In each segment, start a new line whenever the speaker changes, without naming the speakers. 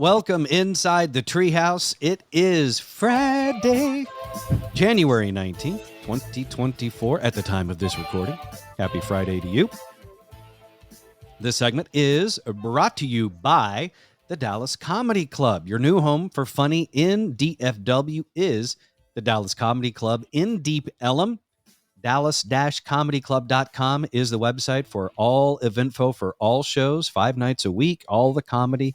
Welcome inside the Treehouse. It is Friday, January 19th, 2024 at the time of this recording. Happy Friday to you. This segment is brought to you by the Dallas Comedy Club. Your new home for funny in DFW is the Dallas Comedy Club in Deep Ellum. Dallas-comedyclub.com is the website for all eventfo for all shows, 5 nights a week, all the comedy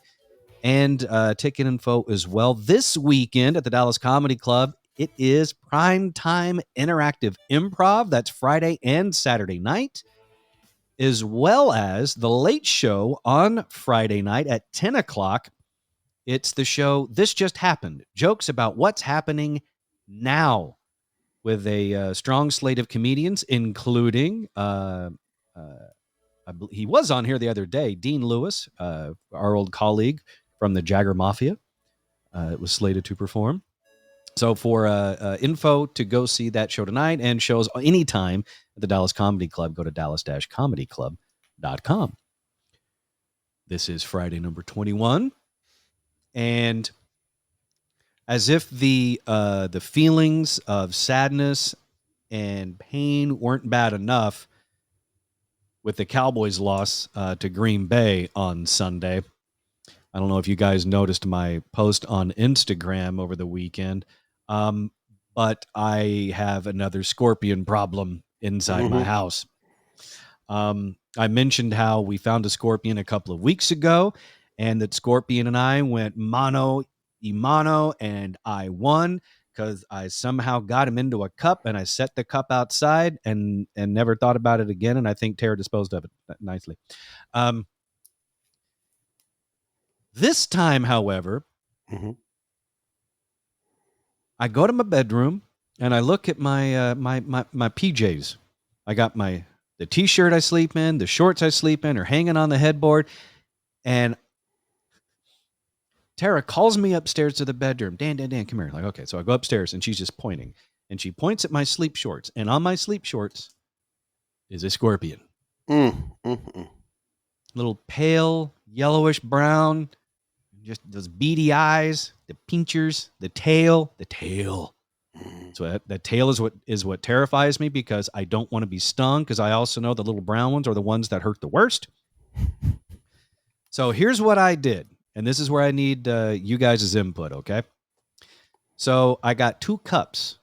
and ticket info as well. This weekend at the Dallas Comedy Club, it is primetime interactive improv. That's Friday and Saturday night, as well as the late show on Friday night at 10 o'clock. It's the show This Just Happened, jokes about what's happening now, with a strong slate of comedians, including, he was on here the other day, Dean Lewis, our old colleague from the Jagger Mafia, was slated to perform. So for info to go see that show tonight and shows anytime at the Dallas Comedy Club, go to dallas-comedyclub.com. This is Friday number 21. And as if the feelings of sadness and pain weren't bad enough with the Cowboys' loss to Green Bay on Sunday, I don't know if you guys noticed my post on Instagram over the weekend, but I have another scorpion problem inside my house. I mentioned how we found a scorpion a couple of weeks ago, and that Scorpion and I went mano y mano, and I won because I somehow got him into a cup, and I set the cup outside and never thought about it again, and I think Tara disposed of it nicely. This time, however, I go to my bedroom and I look at my my PJs. I got the t-shirt I sleep in, the shorts I sleep in are hanging on the headboard, and Tara calls me upstairs to the bedroom. Dan, come here. Like, okay, so I go upstairs and she's just pointing, and she points at my sleep shorts, and on my sleep shorts is a scorpion. Little pale yellowish brown, just those beady eyes, the pinchers, the tail. So the tail is what terrifies me, because I don't want to be stung, because I also know the little brown ones are the ones that hurt the worst. So here's what I did, and this is where I need you guys' input, okay? So I got 2 cups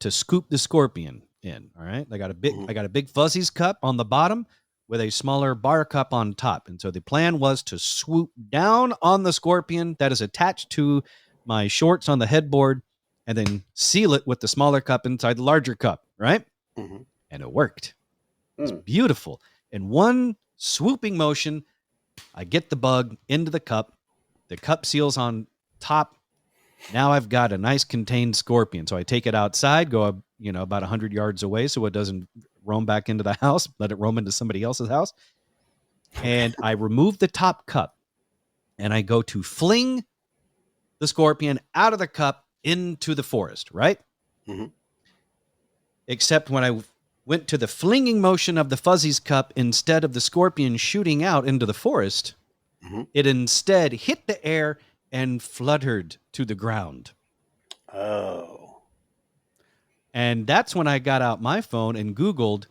to scoop the scorpion in, all right? I got a big Fuzzies cup on the bottom with a smaller bar cup on top. And so the plan was to swoop down on the scorpion that is attached to my shorts on the headboard, and then seal it with the smaller cup inside the larger cup, right? And it worked. It's beautiful. In one swooping motion, I get the bug into the cup seals on top. Now I've got a nice contained scorpion. So I take it outside, go about 100 yards away so it doesn't roam back into the house, let it roam into somebody else's house. And I remove the top cup, and I go to fling the scorpion out of the cup into the forest, right? Except when I went to the flinging motion of the Fuzzies cup, instead of the scorpion shooting out into the forest, it instead hit the air and fluttered to the ground.
Oh.
And that's when I got out my phone and Googled,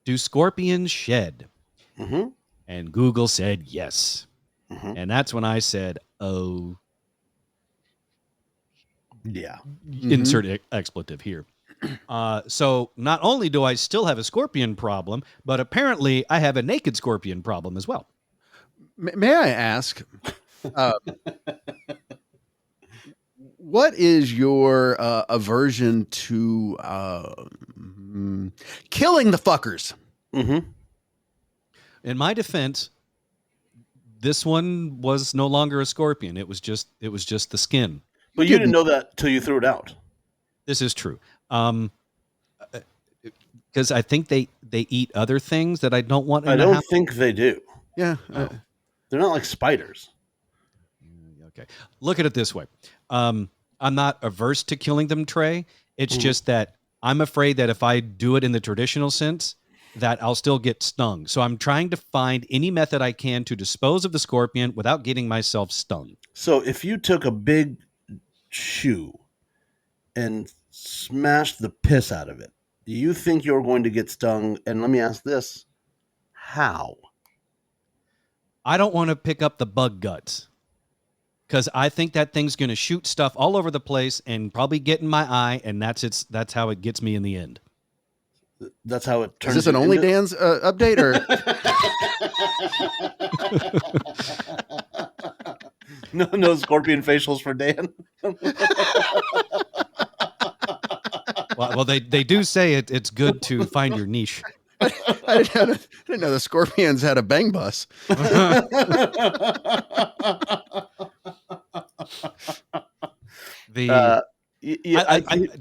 do scorpions shed? And Google said yes. And that's when I said, oh.
Yeah.
Insert expletive here. So not only do I still have a scorpion problem, but apparently I have a naked scorpion problem as well.
May I ask, what is your aversion to killing the fuckers?
In my defense, this one was no longer a scorpion. It was just the skin.
But you didn't know that till you threw it out.
This is true. Because I think they eat other things that I don't want.
I don't think they do.
Yeah.
They're not like spiders.
Okay. Look at it this way. I'm not averse to killing them, Trey. It's just that I'm afraid that if I do it in the traditional sense, that I'll still get stung. So I'm trying to find any method I can to dispose of the scorpion without getting myself stung.
So if you took a big shoe and smashed the piss out of it, do you think you're going to get stung? And let me ask this: how?
I don't want to pick up the bug guts because I think that thing's going to shoot stuff all over the place and probably get in my eye, and that's how it gets me in the end.
That's how it turns.
Is this an Only Dan's update or?
No scorpion facials for Dan.
Well, they do say it's good to find your niche.
I didn't know the scorpions had a bang bus.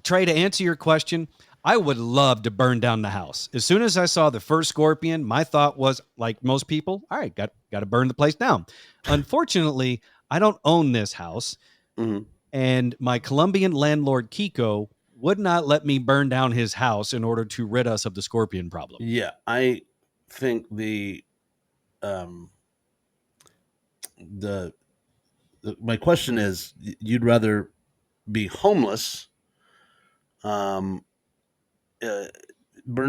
Trey, to answer your question, I would love to burn down the house. As soon as I saw the first scorpion, my thought was, like most people, all right, got to burn the place down. Unfortunately, I don't own this house, and my Colombian landlord, Kiko, would not let me burn down his house in order to rid us of the scorpion problem.
Yeah, I think my question is, you'd rather be homeless, burn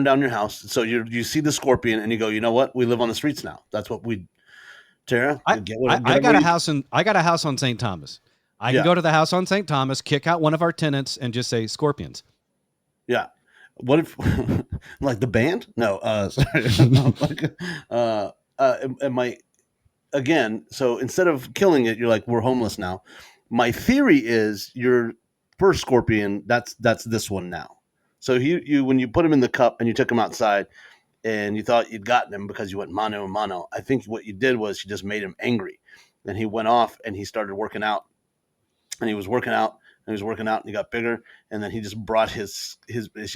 down your house. So you see the scorpion and you go, you know what? We live on the streets now. That's what we. Tara,
I got a house on St. Thomas. I can go to the house on St. Thomas, kick out one of our tenants, and just say scorpions.
Yeah. What if, like the band? No. Sorry. Again, so instead of killing it, you're like, we're homeless now. My theory is your first scorpion, that's this one now. So you when you put him in the cup and you took him outside and you thought you'd gotten him because you went mano a mano, I think what you did was you just made him angry. And he went off and he started working out. And he was working out and he got bigger. And then he just brought he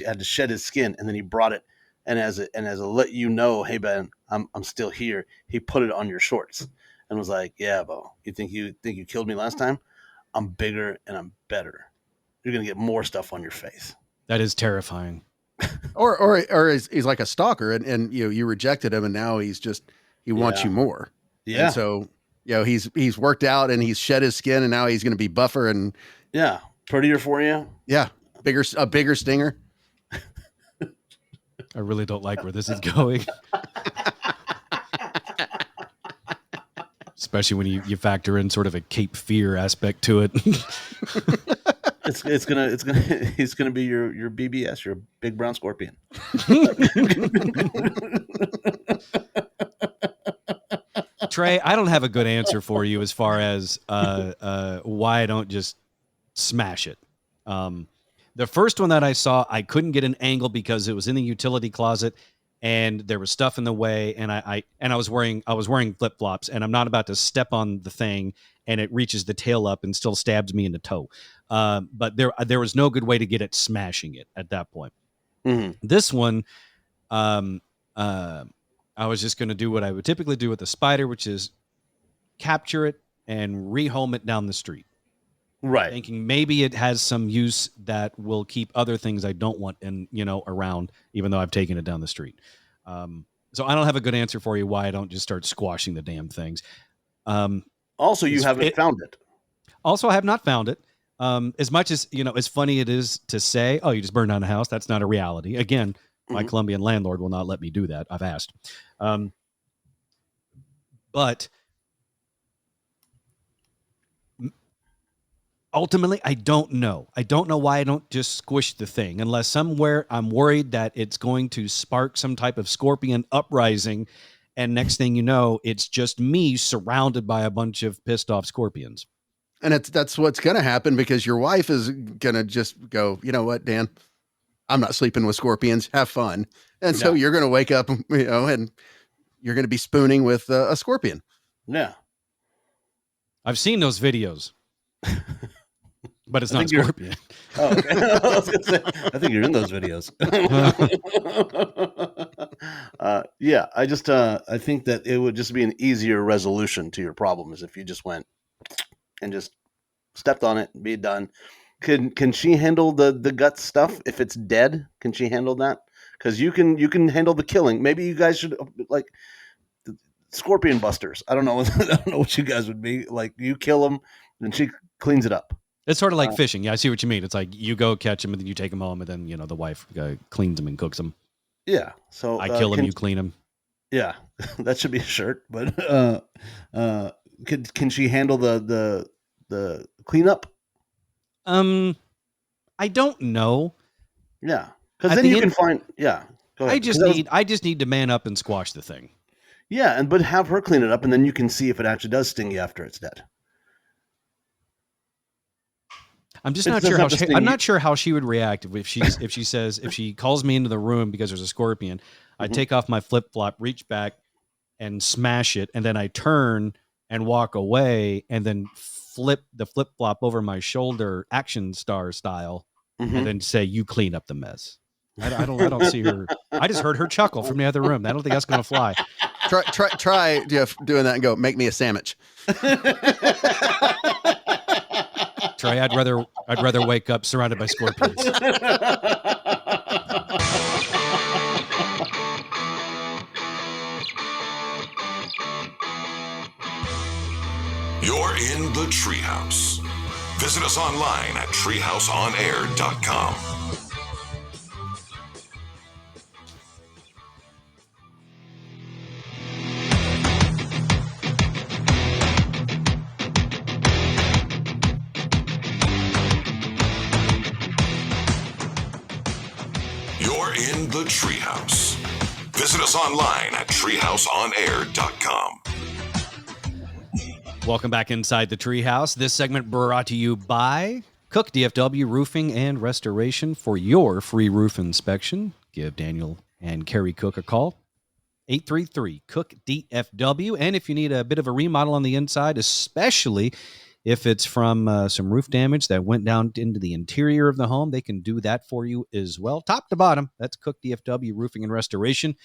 had to shed his skin, and then he brought it. And as a let you know, hey Ben, I'm still here. He put it on your shorts and was like, yeah, Bo, you think you killed me last time? I'm bigger and I'm better. You're gonna get more stuff on your face.
That is terrifying.
or he's like a stalker, and you rejected him, and now he wants you more.
Yeah.
And so he's worked out and he's shed his skin, and now he's going to be buffer and
prettier for you.
Yeah, a bigger stinger.
I really don't like where this is going. Especially when you factor in sort of a Cape Fear aspect to it.
He's gonna be your BBS, your big brown scorpion.
Trey, I don't have a good answer for you as far as why I don't just smash it. The first one that I saw, I couldn't get an angle because it was in the utility closet and there was stuff in the way, and I was wearing flip-flops, and I'm not about to step on the thing and it reaches the tail up and still stabs me in the toe. But there was no good way to get it smashing it at that point.
Mm-hmm.
This one, I was just going to do what I would typically do with a spider, which is capture it and rehome it down the street.
Right.
Thinking maybe it has some use that will keep other things I don't want around, even though I've taken it down the street. So I don't have a good answer for you why I don't just start squashing the damn things.
Also, you haven't found it.
Also, I have not found it. As much as, as funny it is to say, oh, you just burned down a house. That's not a reality. Again, my Colombian landlord will not let me do that. I've asked. But ultimately, I don't know. I don't know why I don't just squish the thing, unless somewhere I'm worried that it's going to spark some type of scorpion uprising. And next thing you know, it's just me surrounded by a bunch of pissed off scorpions.
And that's what's going to happen, because your wife is going to just go, you know what, Dan, I'm not sleeping with scorpions. Have fun. And so you're going to wake up, and you're going to be spooning with a scorpion.
Yeah.
I've seen those videos, but it's not a scorpion.
Oh, okay. I was gonna say, I think you're in those videos. Yeah, I think that it would just be an easier resolution to your problems if you just went and just stepped on it and be done. Can she handle the gut stuff if it's dead? Can she handle that? because you can handle the killing. Maybe you guys should like scorpion busters. I don't know. I don't know what you guys would be like. You kill them, then she cleans it up.
It's sort of like fishing. Yeah, I see what you mean. It's like you go catch them and then you take them home, and then the wife cleans them and cooks them.
Yeah. So
I kill them, you clean them.
Yeah, that should be a shirt. But can she handle the cleanup?
I don't know.
Yeah, because then you can find. Yeah, go ahead.
I just need to man up and squash the thing.
Yeah, but have her clean it up, and then you can see if it actually does sting you after it's dead.
I'm just not sure how she would react if she calls me into the room because there's a scorpion. I take off my flip flop, reach back, and smash it, and then I turn and walk away, and then flip the flip flop over my shoulder, action star style, and then say, "You clean up the mess." I don't see her. I just heard her chuckle from the other room. I don't think that's going to fly.
Try Jeff doing that and go, make me a sandwich.
Trey, I'd rather wake up surrounded by scorpions.
You're in the Treehouse. Visit us online at treehouseonair.com. You're in the Treehouse. Visit us online at treehouseonair.com.
Welcome back inside the Treehouse. This segment brought to you by Cook DFW Roofing and Restoration. For your free roof inspection, give Daniel and Carrie Cook a call. 833-COOK-DFW. And if you need a bit of a remodel on the inside, especially if it's from some roof damage that went down into the interior of the home, they can do that for you as well. Top to bottom, that's Cook DFW Roofing and Restoration.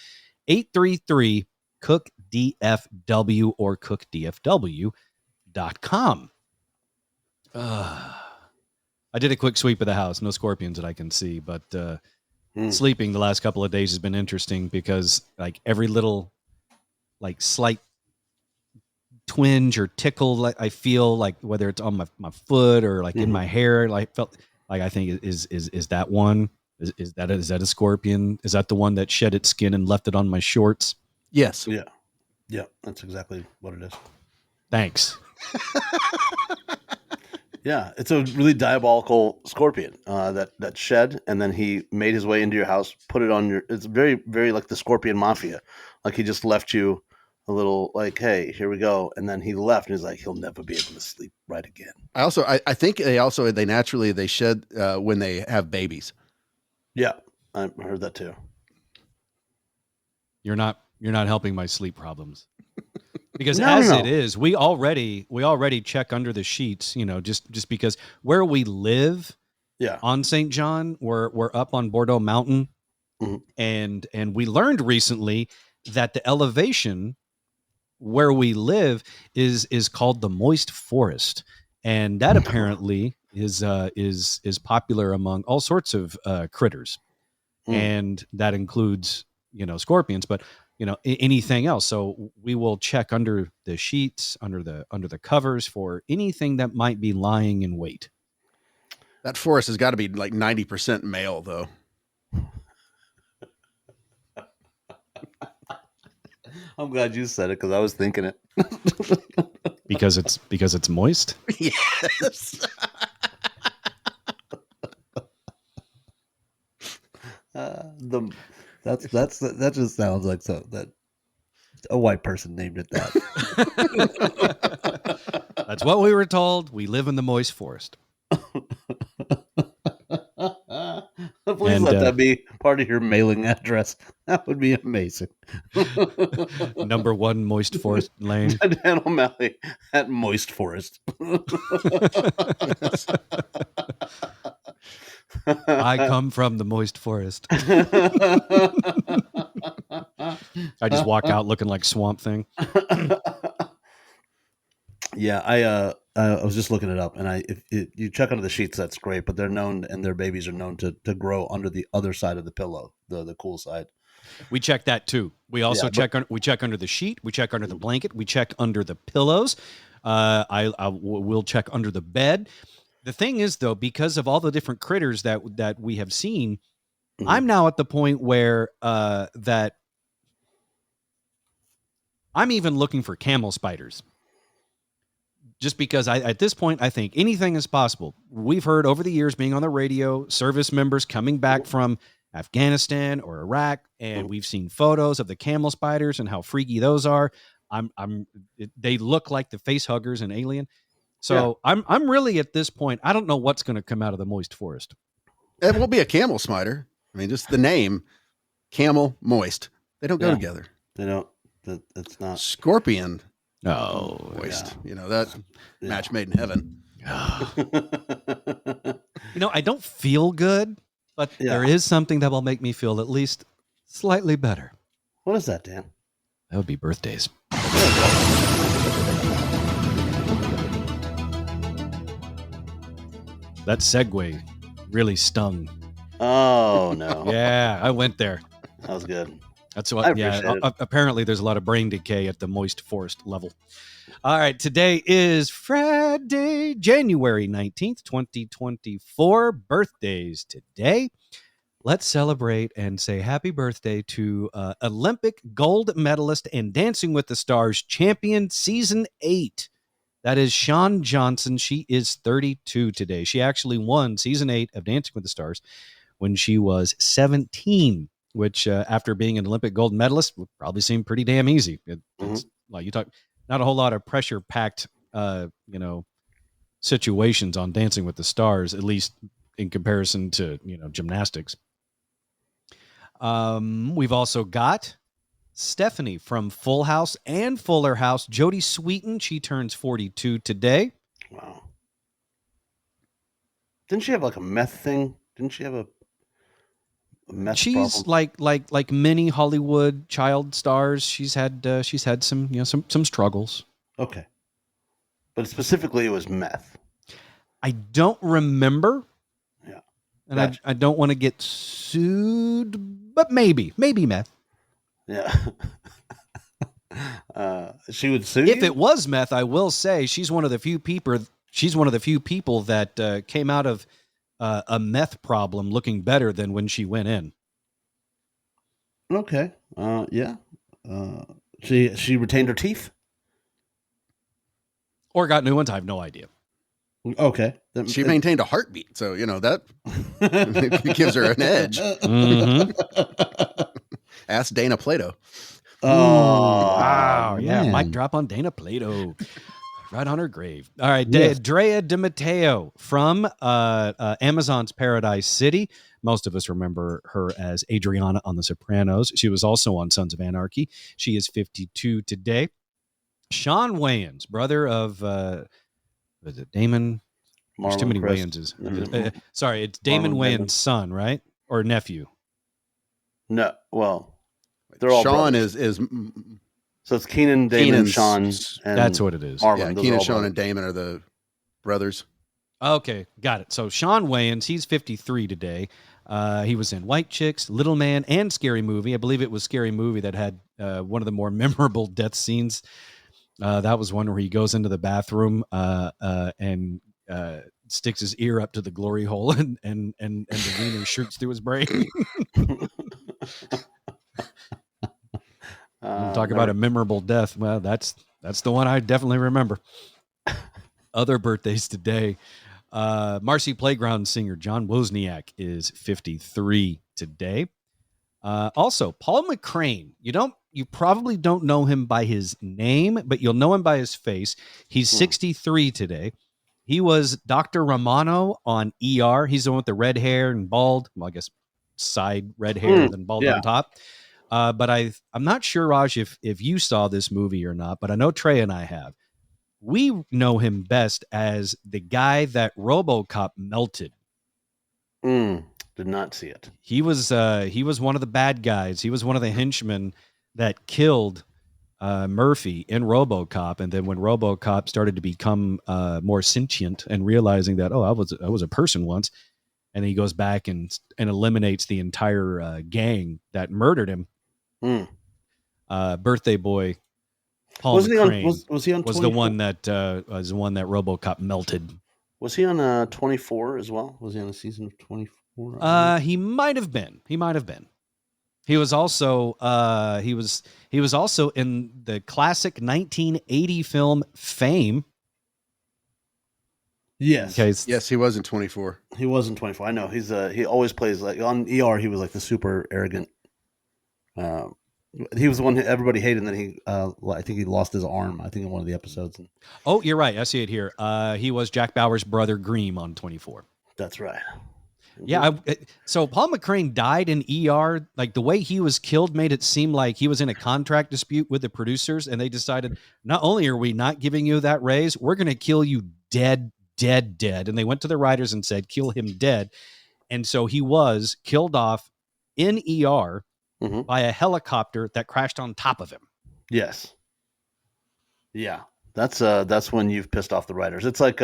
833-COOK-DFW or CookDFW.com. I did a quick sweep of the house. No scorpions that I can see, but sleeping the last couple of days has been interesting because like every little like slight twinge or tickle like I feel, like whether it's on my foot or like in my hair, like felt like I think is that one? Is that a scorpion? Is that the one that shed its skin and left it on my shorts?
Yes.
Yeah. Yeah, that's exactly what it is.
Thanks.
Yeah, it's a really diabolical scorpion that shed, and then he made his way into your house, put it on your. It's very, very like the Scorpion Mafia. Like he just left you a little, like, hey, here we go, and then he left, and he's like, he'll never be able to sleep right again.
I think they naturally shed when they have babies.
Yeah, I heard that too.
You're not helping my sleep problems. Because it is, we already check under the sheets, just because where we live on St. John, we're up on Bordeaux Mountain. And we learned recently that the elevation where we live is called the moist forest. And that apparently is popular among all sorts of critters. And that includes, scorpions, but anything else. So we will check under the sheets, under the covers for anything that might be lying in wait.
That forest has got to be like 90% male, though.
I'm glad you said it because I was thinking it.
because it's moist.
Yes.
That just sounds like that a white person named it that.
That's what we were told. We live in the moist forest.
Please let that be part of your mailing address. That would be amazing.
Number 1 Moist Forest Lane.
Dan O'Malley at Moist Forest.
I come from the moist forest. I just walk out looking like Swamp Thing.
Yeah, I was just looking it up, and if you check under the sheets, that's great. But they're known, and their babies are known to grow under the other side of the pillow, the cool side.
We check that too. We also
Yeah,
we check under the sheet. We check under the blanket. We check under the pillows. We'll check under the bed. The thing is, though, because of all the different critters that we have seen, I'm now at the point where that I'm even looking for camel spiders. Just because at this point, I think anything is possible. We've heard over the years, being on the radio, service members coming back from Afghanistan or Iraq, and we've seen photos of the camel spiders and how freaky those are. They look like the face huggers in Alien. So yeah. I'm really at this point, I don't know what's going to come out of the moist forest.
It won't be a camel spider. I mean, just the name, camel, moist. They don't go together.
They don't. It's not.
Scorpion.
Oh,
moist. You know, that match made in heaven.
I don't feel good, but there is something that will make me feel at least slightly better.
What is that, Dan?
That would be birthdays. That segue really stung.
Oh, no.
Yeah, I went there.
That was good.
That's what, apparently there's a lot of brain decay at the moist forest level. All right, today is Friday, January 19th, 2024. Birthdays today. Let's celebrate and say happy birthday to Olympic gold medalist and Dancing with the Stars champion season 8. That is Shawn Johnson. She is 32 today. She actually won season 8 of Dancing with the Stars when she was 17. Which, after being an Olympic gold medalist, would probably seem pretty damn easy. It's like you talk, not a whole lot of pressure-packed, situations on Dancing with the Stars, at least in comparison to gymnastics. We've also got Stephanie from Full House and Fuller House. Jodie Sweetin, she turns 42 today.
Wow. Didn't she have like a meth thing? Didn't she have a
She's problem? like many Hollywood child stars. She's had some struggles.
Okay, but specifically, it was meth.
I don't remember.
Yeah,
and gotcha. I don't want to get sued, but maybe meth.
Yeah, she would sue
if
you?
It was meth. I will say she's one of the few people. She's one of the few people that came out of a meth problem looking better than when she went in.
Okay. Yeah. She retained her teeth?
Or got new ones? I have no idea.
Okay.
She maintained a heartbeat, so that gives her an edge.
Mm-hmm.
Ask Dana Plato.
Oh,
wow.
Man.
Yeah, mic drop on Dana Plato. Right on her grave. All right, yes. Drea De Matteo from Amazon's Paradise City. Most of us remember her as Adriana on The Sopranos. She was also on Sons of Anarchy. She is 52 today. Sean Wayans, brother of, was it Damon? There's too many Wayanses. Sorry, it's Damon Wayans' son, right? Or nephew?
No, well, they're all
Sean
brothers.
is
So it's Keenan, Damon, Sean. And
that's what it is.
Marlon.
Yeah, Keenan, Sean, and Damon are the brothers.
Okay, got it. So Sean Wayans, he's 53 today. He was in White Chicks, Little Man, and Scary Movie. I believe it was Scary Movie that had one of the more memorable death scenes. That was one where he goes into the bathroom and sticks his ear up to the glory hole, and the wiener shoots through his brain. Talk about a memorable death. Well, that's the one I definitely remember. Other birthdays today. Marcy Playground singer John Wozniak is 53 today. Also, Paul McCrane. You probably don't know him by his name, but you'll know him by his face. He's 63 today. He was Dr. Romano on ER. He's the one with the red hair and bald. Well, I guess side red hair and then bald on top. But I'm not sure, Raj, if you saw this movie or not, but I know Trey and I have. We know him best as the guy that RoboCop melted.
Did not see it.
He was one of the bad guys. He was one of the henchmen that killed Murphy in RoboCop, and then when RoboCop started to become more sentient and realizing that I was a person once, and then he goes back and eliminates the entire gang that murdered him. Birthday Boy Paul McCrane
was he on
was
24?
the one that RoboCop melted.
Was he on 24 as well? Was he on a season of 24?
He might have been. He was also he was also in the classic 1980 film Fame.
Yes.
Yes, he was in 24.
He was in 24. I know. He always plays like on ER. He was like the super arrogant. He was the one who everybody hated, and then he I think he lost his arm. I think in one of the episodes.
Oh, you're right. I see it here. He was Jack Bauer's brother Greem on 24.
That's right.
Yeah. So Paul McCrane died in ER. Like the way he was killed made it seem like he was in a contract dispute with the producers, and they decided not only are we not giving you that raise, we're going to kill you dead. And they went to the writers and said, kill him dead. And so he was killed off in ER by a helicopter that crashed on top of him.
Yes. Yeah. That's when you've pissed off the writers. It's like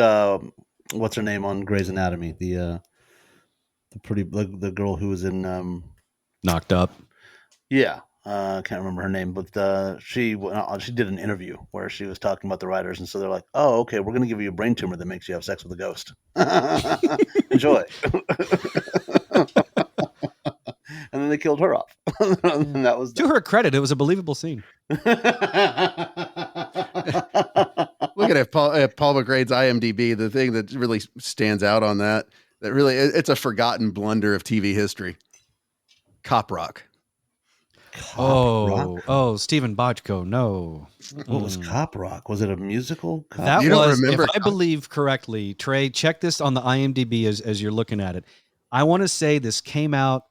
what's her name on Grey's Anatomy? The the girl who was in
Knocked Up.
Yeah. I can't remember her name, but she did an interview where she was talking about the writers, and so they're like, "Oh, okay, we're going to give you a brain tumor that makes you have sex with a ghost. Enjoy." And then they killed her off. And that was
to her credit. It was a believable scene.
Look at it, Paul McCrane's IMDb. The thing that really stands out on that really it's a forgotten blunder of TV history. Cop Rock.
Stephen Bochco. No.
What was Cop Rock? Was it a musical?
That
You don't
was,
remember
if I believe correctly, Trey, check this on the IMDb as you're looking at it. I want to say this came out,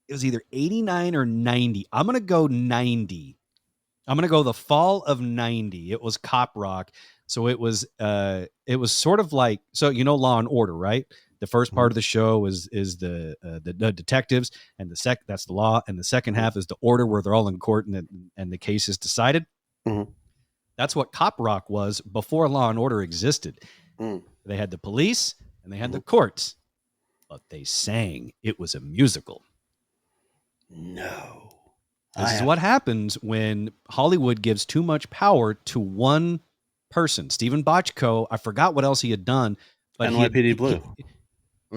it was either 89 or 90. I'm going to go 90. I'm going to go the fall of 90. It was Cop Rock. So it was sort of like, so you know Law and Order, right? The first part of the show is the detectives, and that's the law, and the second half is the order where they're all in court and the case is decided. That's what Cop Rock was before Law and Order existed. They had the police and they had the courts, but they sang. It was a musical.
No.
This is what happens when Hollywood gives too much power to one person. Stephen Bochco, I forgot what else he had done, but
NYPD Blue.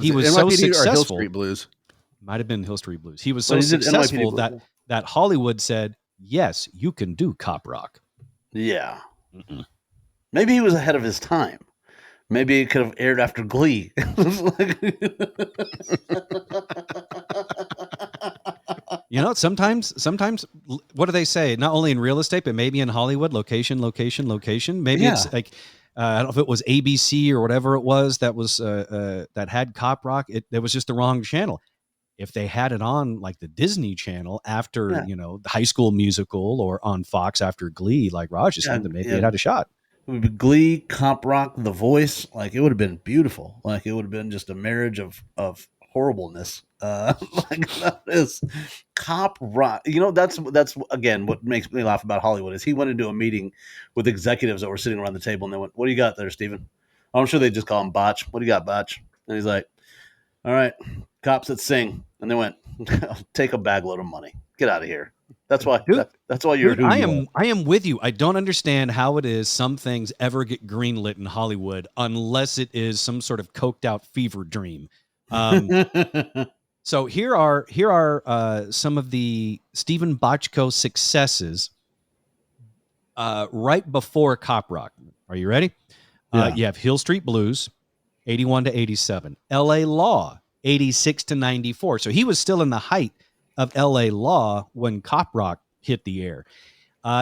He was
NYPD
so
or
successful.
Hill Street Blues.
Might have been Hill Street Blues. He was so successful that Hollywood said, "Yes, you can do Cop Rock."
Yeah. Maybe he was ahead of his time. Maybe it could have aired after Glee.
You know, sometimes, what do they say? Not only in real estate, but maybe in Hollywood, location. Maybe it's like, I don't know if it was ABC or whatever it was that was that had Cop Rock. It was just the wrong channel. If they had it on like the Disney Channel after the High School Musical, or on Fox after Glee, like Raj just said, maybe it had a shot.
It would be Glee, Cop Rock, The Voice. Like it would have been beautiful. Like it would have been just a marriage of horribleness. Like that is Cop Rock. You know, that's again what makes me laugh about Hollywood is he went into a meeting with executives that were sitting around the table, and they went, "What do you got there, Steven?" I'm sure they just call him Botch. "What do you got, Botch?" And he's like, "All right, cops that sing." And they went, "Take a bag load of money. Get out of here." That's why. That's why you're.
Dude, I am with you. I don't understand how it is some things ever get greenlit in Hollywood unless it is some sort of coked out fever dream. So here are some of the Stephen Bochco successes right before Cop Rock. Are you ready? You have Hill Street Blues, 81 to 87. L.A. Law, 86 to 94. So he was still in the height of L.A. Law when Cop Rock hit the air.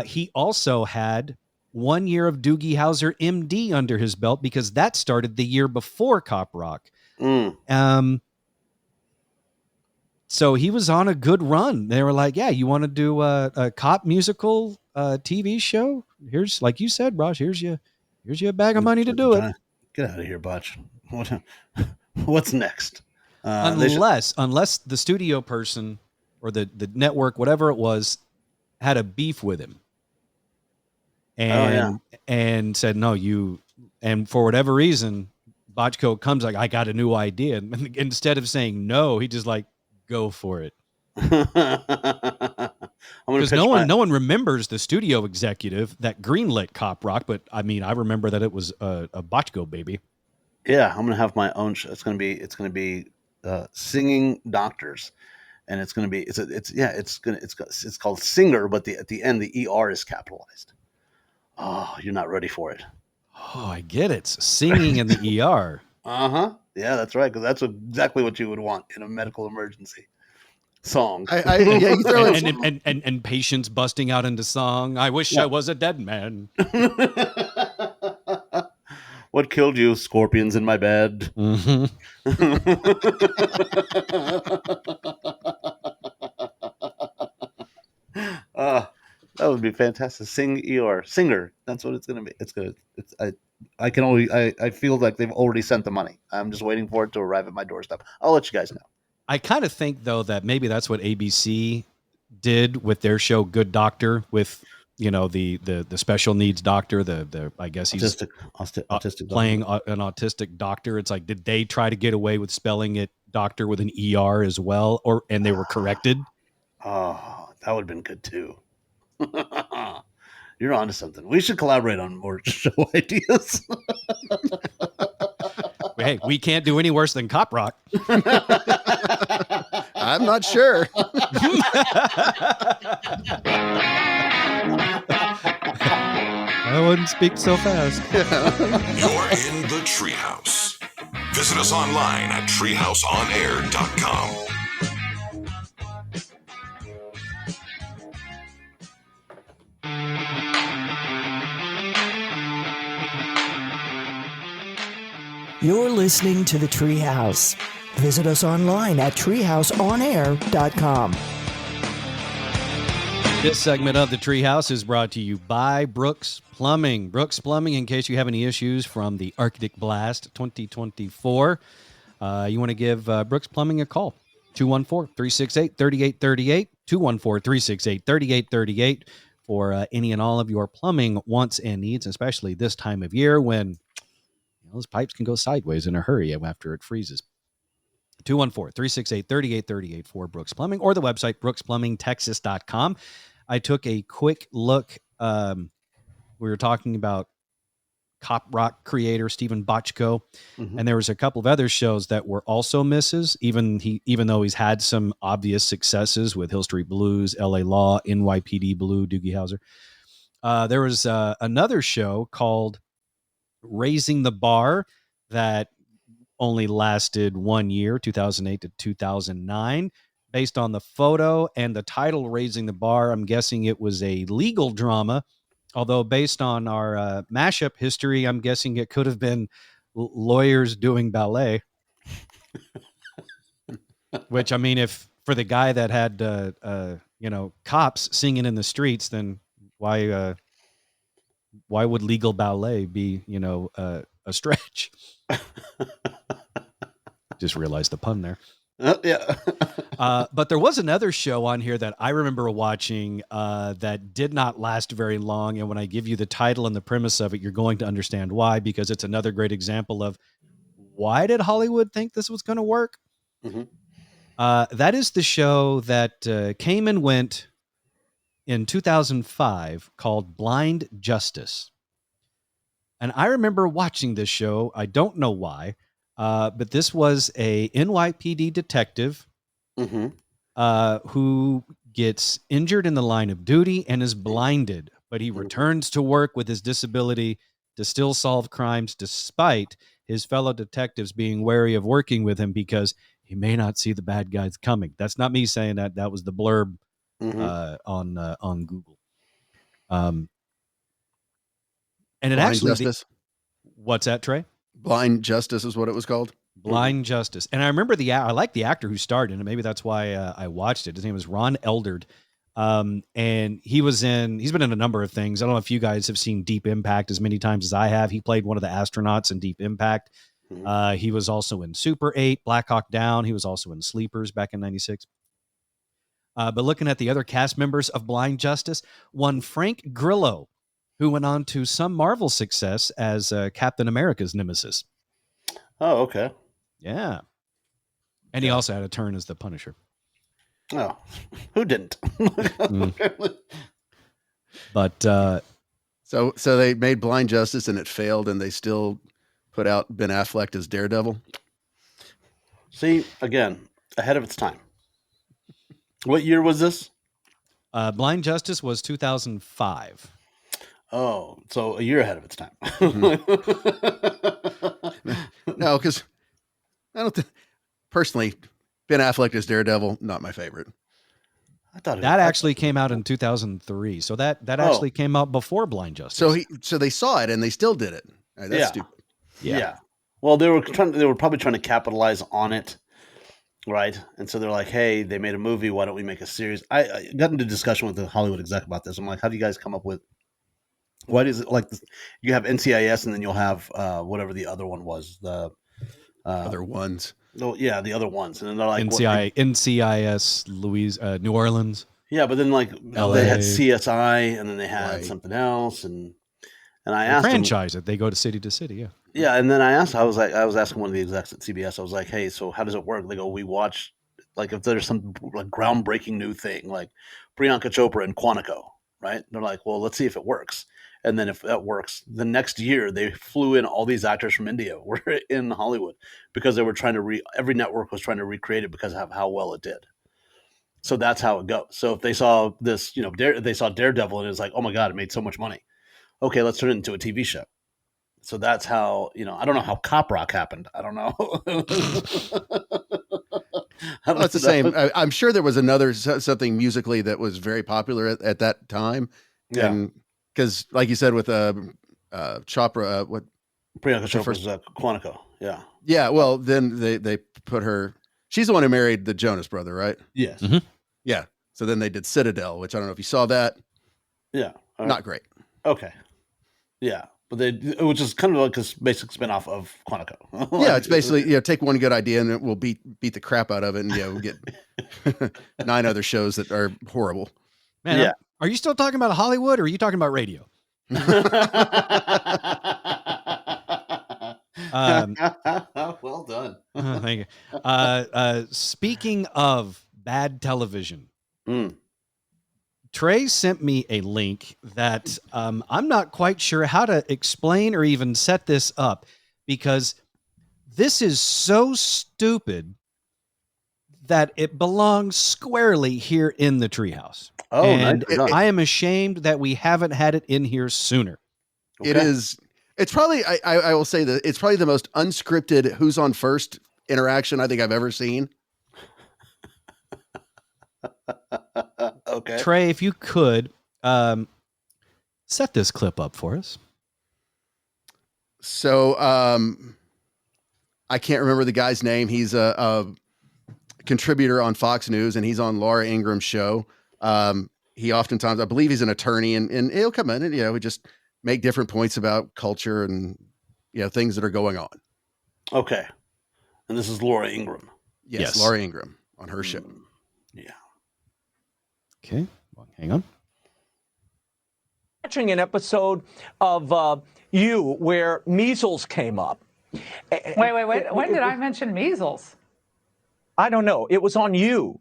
He also had 1 year of Doogie Howser, M.D. under his belt because that started the year before Cop Rock. So he was on a good run. They were like, "Yeah, you want to do a cop musical TV show? Here's, like you said, Raj. Here's you a bag of money to do it."
Get out of here, Botch. What's next?
Unless the studio person or the network, whatever it was, had a beef with him. and said, no, you, and for whatever reason, Bochco comes like, I got a new idea. And instead of saying no, he just like, go for it. Because no one remembers the studio executive that greenlit Cop Rock, but I mean, I remember that it was a Bochco baby.
Yeah, I'm gonna have my own show. It's gonna be singing doctors, and it's gonna be it's called Singer, but at the end the ER is capitalized. Oh, you're not ready for it.
Oh, I get it. Singing in the ER.
Uh-huh. Yeah, that's right, because that's exactly what you would want in a medical emergency. Song.
Yeah, you throw
and patients busting out into song. I wish I was a dead man.
What killed you? Scorpions in my bed.
Mm-hmm.
That would be fantastic. Singer. That's what it's gonna be. I feel like they've already sent the money. I'm just waiting for it to arrive at my doorstep. I'll let you guys know.
I kind of think though that maybe that's what ABC did with their show Good Doctor, with the special needs doctor, the I guess he's
autistic
playing an autistic doctor. It's like, did they try to get away with spelling it doctor with an ER as well, and they were corrected?
Oh, that would have been good too. You're onto something. We should collaborate on more show ideas.
Hey, we can't do any worse than Cop Rock.
I'm not sure.
I wouldn't speak so fast.
You're in the Treehouse. Visit us online at treehouseonair.com.
You're listening to The Treehouse. Visit us online at treehouseonair.com.
This segment of The Treehouse is brought to you by Brooks Plumbing. Brooks Plumbing, in case you have any issues from the Arctic Blast 2024, you want to give Brooks Plumbing a call. 214-368-3838, 214-368-3838 for any and all of your plumbing wants and needs, especially this time of year when those pipes can go sideways in a hurry after it freezes. 214-368-3838 for Brooks Plumbing, or the website brooksplumbingtexas.com. I took a quick look. We were talking about Cop Rock creator Stephen Bochco, and there was a couple of other shows that were also misses, even though he's had some obvious successes with Hill Street Blues, LA Law, NYPD Blue, Doogie Howser. There was another show called Raising the Bar that only lasted 1 year, 2008 to 2009. Based on the photo and the title Raising the Bar, I'm guessing it was a legal drama, although based on our mashup history, I'm guessing it could have been lawyers doing ballet. Which, I mean, if for the guy that had cops singing in the streets, then why would legal ballet be a stretch? Just realized the pun there.
Yeah.
But there was another show on here that I remember watching that did not last very long. And when I give you the title and the premise of it, you're going to understand why, because it's another great example of why did Hollywood think this was going to work?
Mm-hmm.
That is the show that came and went in 2005 called Blind Justice. And I remember watching this show. I don't know why. But this was a NYPD detective who gets injured in the line of duty and is blinded, but he returns to work with his disability to still solve crimes despite his fellow detectives being wary of working with him because he may not see the bad guys coming. That's not me saying that. That was the blurb on Google. And it
Blind
actually...
Justice.
What's that, Trey?
Blind Justice is what it was called.
Blind Justice. And I remember I like the actor who starred in it. Maybe that's why I watched it. His name was Ron Eldard. And he's been in a number of things. I don't know if you guys have seen Deep Impact as many times as I have. He played one of the astronauts in Deep Impact. He was also in Super 8, Black Hawk Down. He was also in Sleepers back in 96. But looking at the other cast members of Blind Justice, one Frank Grillo who went on to some Marvel success as Captain America's nemesis.
Oh, okay.
Yeah. And he also had a turn as the Punisher.
Oh, who didn't?
But
So they made Blind Justice and it failed, and they still put out Ben Affleck as Daredevil.
See, again, ahead of its time. What year was this?
Blind Justice was 2005.
Oh, so a year ahead of its time.
No, because I don't personally, Ben Affleck as Daredevil, not my favorite.
I thought
That actually came out in 2003. So that actually came out before Blind Justice.
So they saw it and they still did it. That's stupid.
Yeah. Well, they were probably trying to capitalize on it, right? And so they're like, "Hey, they made a movie. Why don't we make a series?" I got into discussion with the Hollywood exec about this. I'm like, "How do you guys come up with? Why is it like this? You have NCIS, and then you'll have whatever the other one was, the
Other ones.
Oh yeah, the other ones, and then they're like
NCIS, New Orleans.
Yeah, but then like
LA.
they had CSI, and then they had something else, and I asked
franchise it. They go to city. Yeah.
Yeah, and then I was asking one of the execs at CBS. I was like, "Hey, so how does it work?" They go, "We watch like if there's some like groundbreaking new thing, like Priyanka Chopra and Quantico, right?" They're like, "Well, let's see if it works." And then if that works, the next year they flew in all these actors from India were in Hollywood because they were trying to every network was trying to recreate it because of how well it did. So that's how it goes. So if they saw this, they saw Daredevil and it was like, oh my God, it made so much money. Okay, let's turn it into a TV show. So that's how, I don't know how Cop Rock happened. I don't know.
It's the same. I'm sure there was another something musically that was very popular at that time.
Yeah.
Because like you said with Chopra, what
Priyanka Chopra's Quantico. Yeah.
Yeah. Well, then they put her. She's the one who married the Jonas brother, right?
Yes.
Mm-hmm.
Yeah. So then they did Citadel, which I don't know if you saw that.
Yeah.
Not great.
Okay. Yeah. But which is kind of like a basic spinoff of Quantico.
Yeah, it's basically take one good idea and it will beat the crap out of it, and we'll get 9 other shows that are horrible.
Man, yeah. Are you still talking about Hollywood, or are you talking about radio?
Well done.
Thank you. Speaking of bad television, Trey sent me a link that I'm not quite sure how to explain or even set this up, because this is so stupid that it belongs squarely here in the Treehouse.
Oh,
and
nice.
I am ashamed that we haven't had it in here sooner.
Okay. It's probably, I will say that it's probably the most unscripted who's on first interaction I think I've ever seen.
Okay.
Trey, if you could set this clip up for us.
So I can't remember the guy's name. He's a contributor on Fox News, and he's on Laura Ingram's show. He oftentimes, I believe he's an attorney, and he'll come in and, we just make different points about culture and, things that are going on.
Okay. And this is Laura Ingrahm.
Yes. Laura Ingrahm on her show.
Yeah.
Okay. Well, hang on.
Watching an episode of You where measles came up.
Wait. When did I mention measles?
I don't know. It was on You.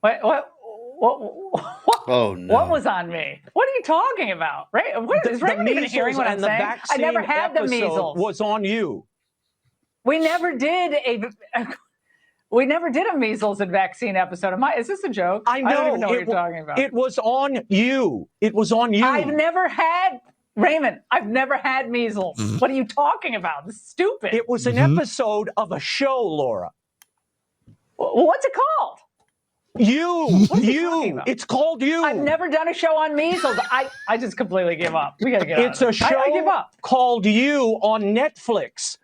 What?
Oh, no.
What was on me? What are you talking about? Is Raymond even hearing what I'm saying? I never had the measles.
Was on You.
We never did a measles and vaccine episode. Is this a joke?
I know.
I don't even know what you're talking about.
It was on You. It was on You.
I've never had measles. Mm-hmm. What are you talking about? This is stupid.
It was an episode of a show, Laura.
What's it called?
You. It's called You.
I've never done a show on measles. I just completely give up. We got to get out of it.
It's a show
I give up.
called You on Netflix.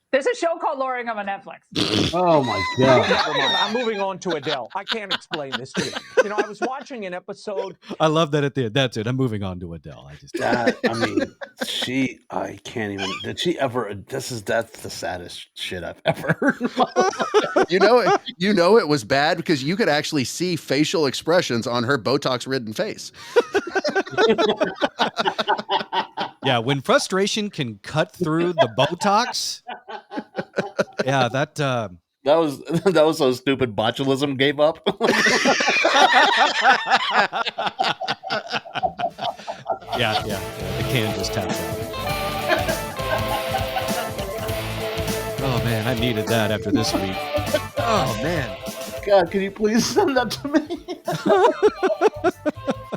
There's a show called Laura Ingrahm on Netflix.
Oh my god!
Never mind. I'm moving on to Adele. I can't explain this to you. You know, I was watching an episode.
I love that at the end. That's it. I'm moving on to Adele.
I can't even. Did she ever? That's the saddest shit I've ever heard.
You know it was bad because you could actually see facial expressions on her Botox-ridden face.
Yeah, when frustration can cut through the Botox. Yeah, that
was so stupid. Botulism gave up.
Yeah. The can just tapped out. Oh man, I needed that after this week. Oh man.
God, can you please send that to me?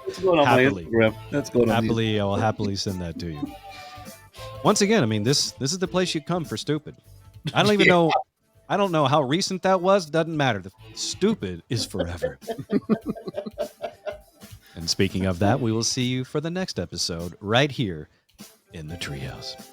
What's going on
Happily.
my Instagram? That's going on.
Happily, I will happily send that to you. Once again, I mean, this is the place you come for stupid. I don't even know. I don't know how recent that was. Doesn't matter. The stupid is forever. And speaking of that, we will see you for the next episode right here in the Treehouse.